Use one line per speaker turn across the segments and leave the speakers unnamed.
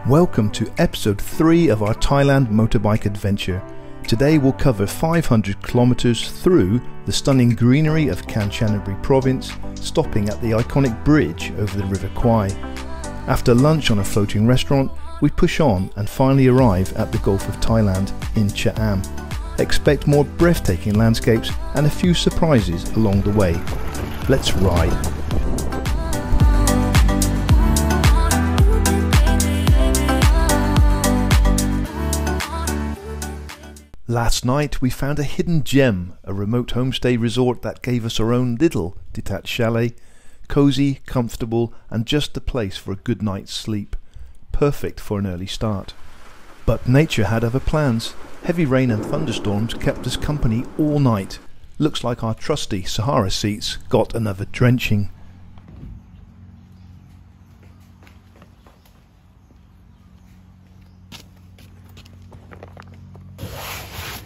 Welcome to episode 3 of our Thailand motorbike adventure. Today we'll cover 500 kilometers through the stunning greenery of Kanchanaburi province, stopping at the iconic bridge over the River Kwai. After lunch on a floating restaurant, we push on and finally arrive at the Gulf of Thailand in Cham. Expect more breathtaking landscapes and a few surprises along the way. Let's ride. Last night we found a hidden gem, a remote homestay resort that gave us our own little detached chalet, cosy, comfortable and just the place for a good night's sleep. Perfect for an early start. But nature had other plans. Heavy rain and thunderstorms kept us company all night. Looks like our trusty Sahara seats got another drenching.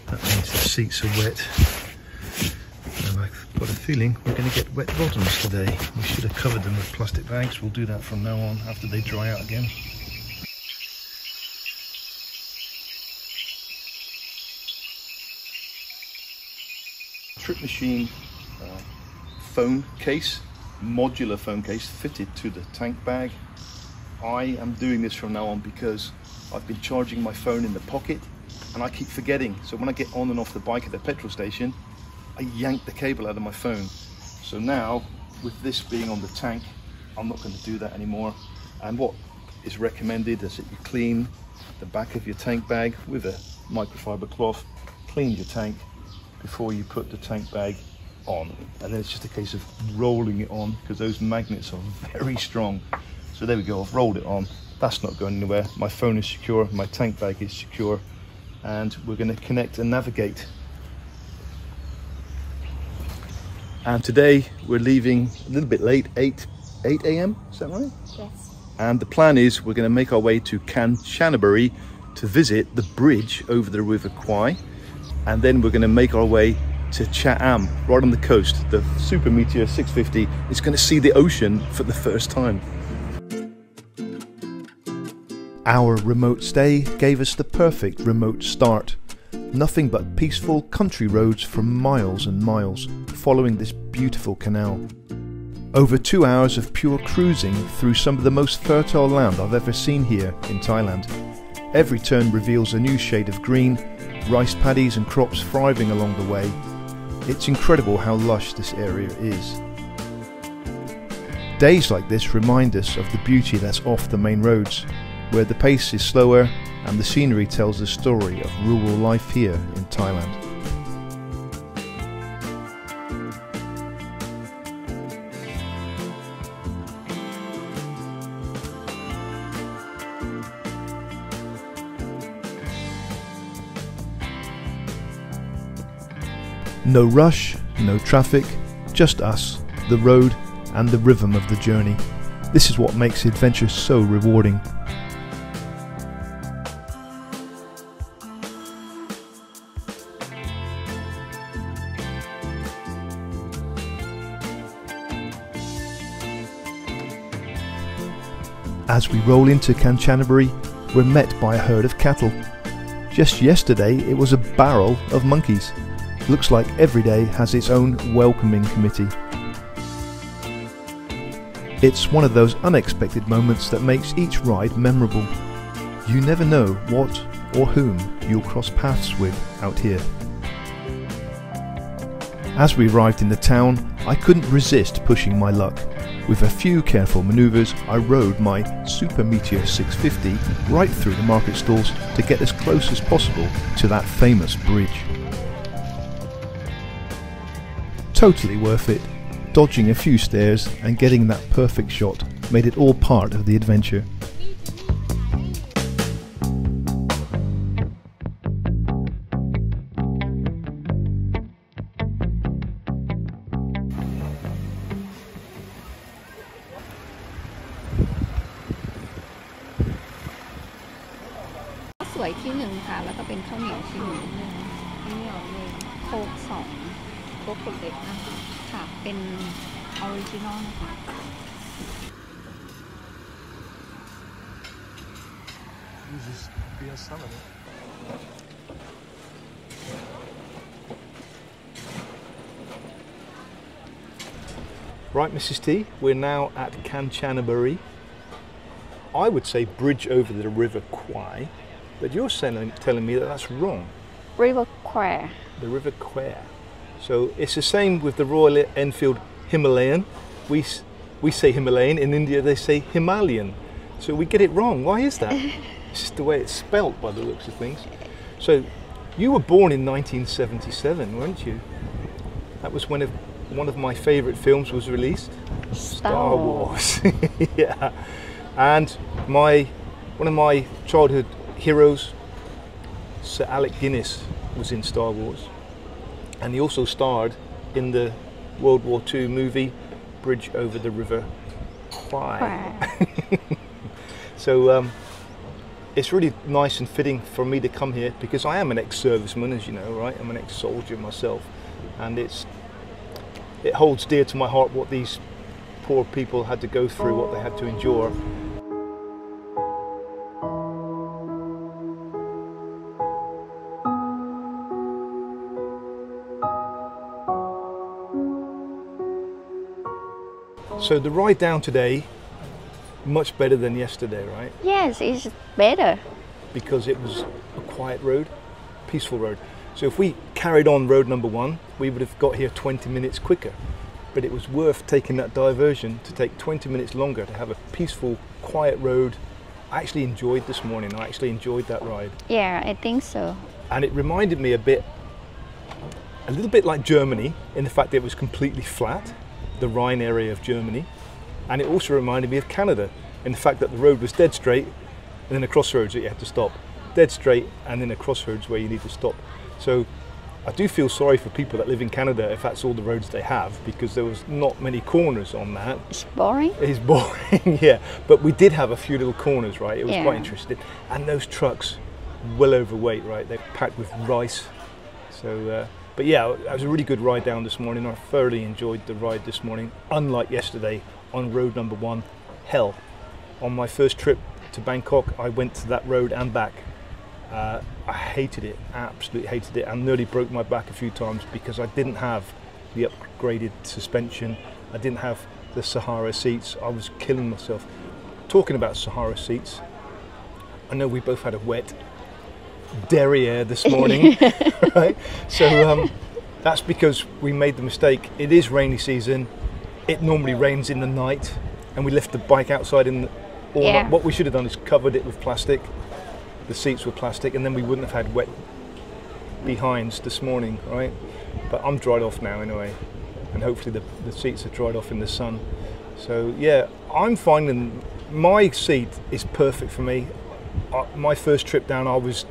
That means the seats are wet, and I've got a feeling we're going to get wet bottoms today. We should have covered them with plastic bags. We'll do that from now on after they dry out again. Trip machine phone case, modular phone case fitted to the tank bag. I am doing this from now on because I've been charging my phone in the pocket and I keep forgetting. So when I get on and off the bike at the petrol station, I yank the cable out of my phone. So now, with this being on the tank, I'm not going to do that anymore. And what is recommended is that you clean the back of your tank bag with a microfiber cloth, clean your tank before you put the tank bag on. And then it's just a case of rolling it on because those magnets are very strong. So there we go, I've rolled it on. That's not going anywhere. My phone is secure, my tank bag is secure. And we're going to connect and navigate. And today we're leaving a little bit late, 8 a.m. is that right?
Yes.
And the plan is we're going to make our way to Kanchanaburi to visit the bridge over the River Kwai, and then we're going to make our way to Cham, right on the coast. The Super Meteor 650 is going to see the ocean for the first time. Our remote stay gave us the perfect remote start. Nothing but peaceful country roads for miles and miles, following this beautiful canal. Over 2 hours of pure cruising through some of the most fertile land I've ever seen here in Thailand. Every turn reveals a new shade of green, rice paddies and crops thriving along the way. It's incredible how lush this area is. Days like this remind us of the beauty that's off the main roads, where the pace is slower and the scenery tells the story of rural life here in Thailand. No rush, no traffic, just us, the road and the rhythm of the journey. This is what makes the adventure so rewarding. As we roll into Kanchanaburi, we're met by a herd of cattle. Just yesterday it was a barrel of monkeys. Looks like every day has its own welcoming committee. It's one of those unexpected moments that makes each ride memorable. You never know what or whom you'll cross paths with out here. As we arrived in the town, I couldn't resist pushing my luck. With a few careful manoeuvres, I rode my Super Meteor 650 right through the market stalls to get as close as possible to that famous bridge. Totally worth it. Dodging a few stairs and getting that perfect shot made it all part of the adventure.
สวยที่หนึ่งค่ะแล้วก็เป็นข้าวเหนียวที่หนึ่งข้าวเหนียวเลยโคก2โคกคนเล็กนะคะค่ะเป็นออริจินอลนะคะ
Jesus, be a son of it.
Right, Mrs. T, we're now at Kanchanaburi. I would say bridge over the River Kwai, but you're telling me that that's wrong.
River Kwai.
The River Kwai. So it's the same with the Royal Enfield Himalayan. We say Himalayan, in India they say Himalayan. So we get it wrong. Why is that? It's just the way it's spelt by the looks of things. So you were born in 1977, weren't you? That was when one of my favourite films was released. Star Wars. Yeah. And one of my childhood heroes, Sir Alec Guinness, was in Star Wars. And he also starred in the World War II movie Bridge Over the River Kwai. So it's really nice and fitting for me to come here because I am an ex-serviceman, as you know, right? I'm an ex-soldier myself, and it holds dear to my heart what these poor people had to go through, what they had to endure. So the ride down today, much better than yesterday, right?
Yes, it's better.
Because it was a quiet road, peaceful road. So if we carried on road number 1, we would have got here 20 minutes quicker. But it was worth taking that diversion to take 20 minutes longer to have a peaceful, quiet road. I actually enjoyed this morning. I actually enjoyed that ride.
Yeah, I think so.
And it reminded me a little bit like Germany in the fact that it was completely flat, the Rhine area of Germany. And it also reminded me of Canada in the fact that the road was dead straight and then a crossroads that you had to stop. Dead straight and then a crossroads where you need to stop. So I do feel sorry for people that live in Canada if that's all the roads they have, because there was not many corners on that.
It's boring.
It's boring, yeah. But we did have a few little corners, right? It was quite interesting. And those trucks, well overweight, right? They're packed with rice. So, but yeah, it was a really good ride down this morning. I thoroughly enjoyed the ride this morning, unlike yesterday on road number 1, hell. On my first trip to Bangkok, I went to that road and back. I hated it, absolutely hated it, and nearly broke my back a few times because I didn't have the upgraded suspension. I didn't have the Sahara seats. I was killing myself. Talking about Sahara seats, I know we both had a wet derriere this morning, right? So that's because we made the mistake. It is rainy season. It normally rains in the night, and we left the bike outside in the all night. What we should have done is covered it with plastic. The seats were plastic, and then we wouldn't have had wet behinds this morning, right? But I'm dried off now anyway, and hopefully the seats are dried off in the sun. So yeah, I'm finding my seat is perfect for me. My first trip down, I was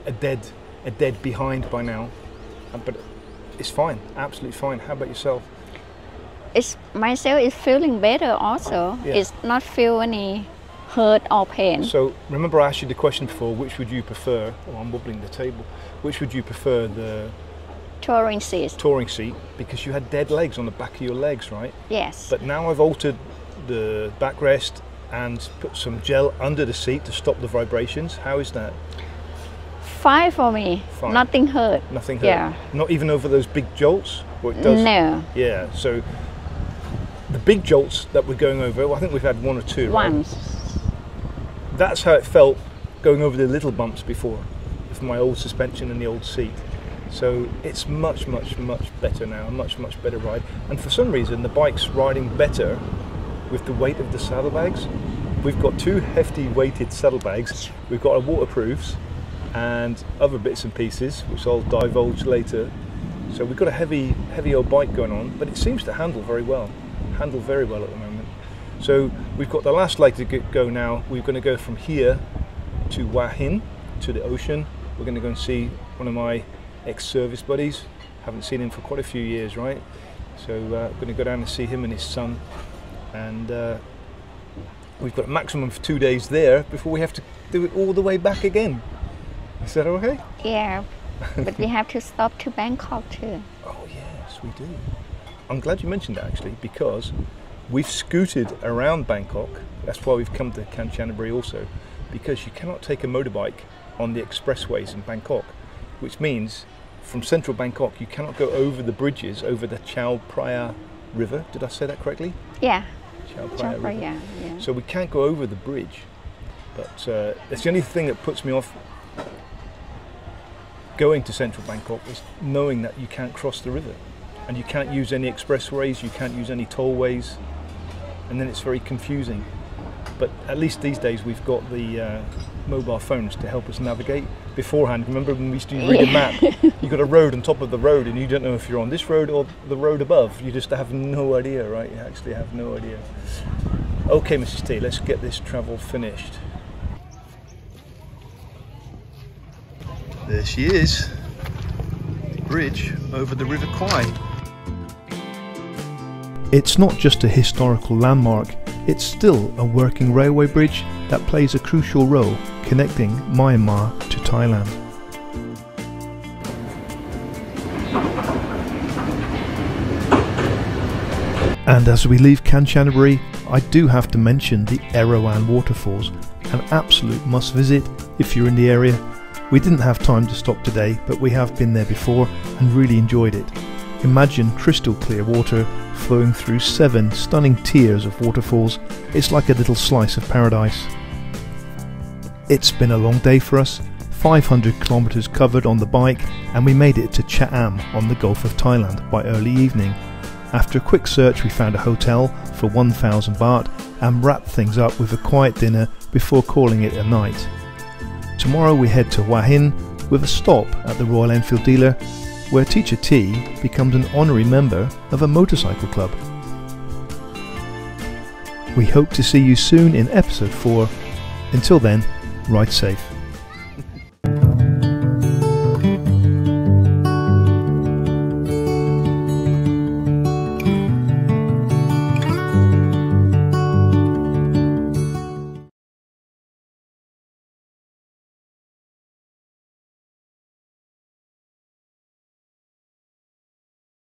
a dead behind by now, but it's fine, absolutely fine. How about yourself?
Myself is feeling better also. Yeah. It's not feel any hurt or pain.
So remember I asked you the question before, which would you prefer? Oh, I'm wobbling the table. Which would you prefer, the
touring seat?
Touring seat, because you had dead legs on the back of your legs, right?
Yes.
But now I've altered the backrest and put some gel under the seat to stop the vibrations. How is that?
Fine for me. Fine. Nothing hurt.
Nothing hurt.
Yeah.
Not even over those big jolts? Or it does?
No.
Yeah. So the big jolts that we're going over, well, I think we've had 1 or 2.
Once.
Right? That's how it felt going over the little bumps before, with my old suspension and the old seat. So it's much, much, much better now, a much, much better ride. And for some reason, the bike's riding better with the weight of the saddlebags. We've got 2 hefty weighted saddlebags. We've got our waterproofs and other bits and pieces, which I'll divulge later. So we've got a heavy old bike going on, but it seems to handle very well at the moment. So we've got the last leg to go now. We're going to go from here to Hua Hin, to the ocean. We're going to go and see one of my ex-service buddies. Haven't seen him for quite a few years, right? So we're going to go down and see him and his son. And we've got a maximum of 2 days there before we have to do it all the way back again. Is that okay?
Yeah, but we have to stop to Bangkok too.
Oh yes, we do. I'm glad you mentioned that actually, because we've scooted around Bangkok. That's why we've come to Kanchanaburi also, because you cannot take a motorbike on the expressways in Bangkok, which means from central Bangkok you cannot go over the bridges over the Chao Phraya River. Did I say that correctly?
Yeah.
Chao
Chao
Phraya River.
Phraya, yeah.
So we can't go over the bridge, but it's the only thing that puts me off going to central Bangkok, is knowing that you can't cross the river and you can't use any expressways, you can't use any tollways, and then it's very confusing. But at least these days we've got the mobile phones to help us navigate. Beforehand, remember when we used to read a map, you got a road on top of the road and you don't know if you're on this road or the road above. You just have no idea, right? You actually have no idea. Okay, Mrs. T, let's get this travel finished. There she is, bridge over the River Kwai. It's not just a historical landmark, it's still a working railway bridge that plays a crucial role connecting Myanmar to Thailand. And as we leave Kanchanaburi, I do have to mention the Erawan waterfalls, an absolute must visit if you're in the area. We didn't have time to stop today, but we have been there before and really enjoyed it. Imagine crystal clear water flowing through 7 stunning tiers of waterfalls. It's like a little slice of paradise. It's been a long day for us, 500 kilometers covered on the bike, and we made it to Cham on the Gulf of Thailand by early evening. After a quick search we found a hotel for 1,000 baht and wrapped things up with a quiet dinner before calling it a night. Tomorrow we head to Hua Hin with a stop at the Royal Enfield dealer, where Teacher T becomes an honorary member of a motorcycle club. We hope to see you soon in episode 4. Until then, ride safe.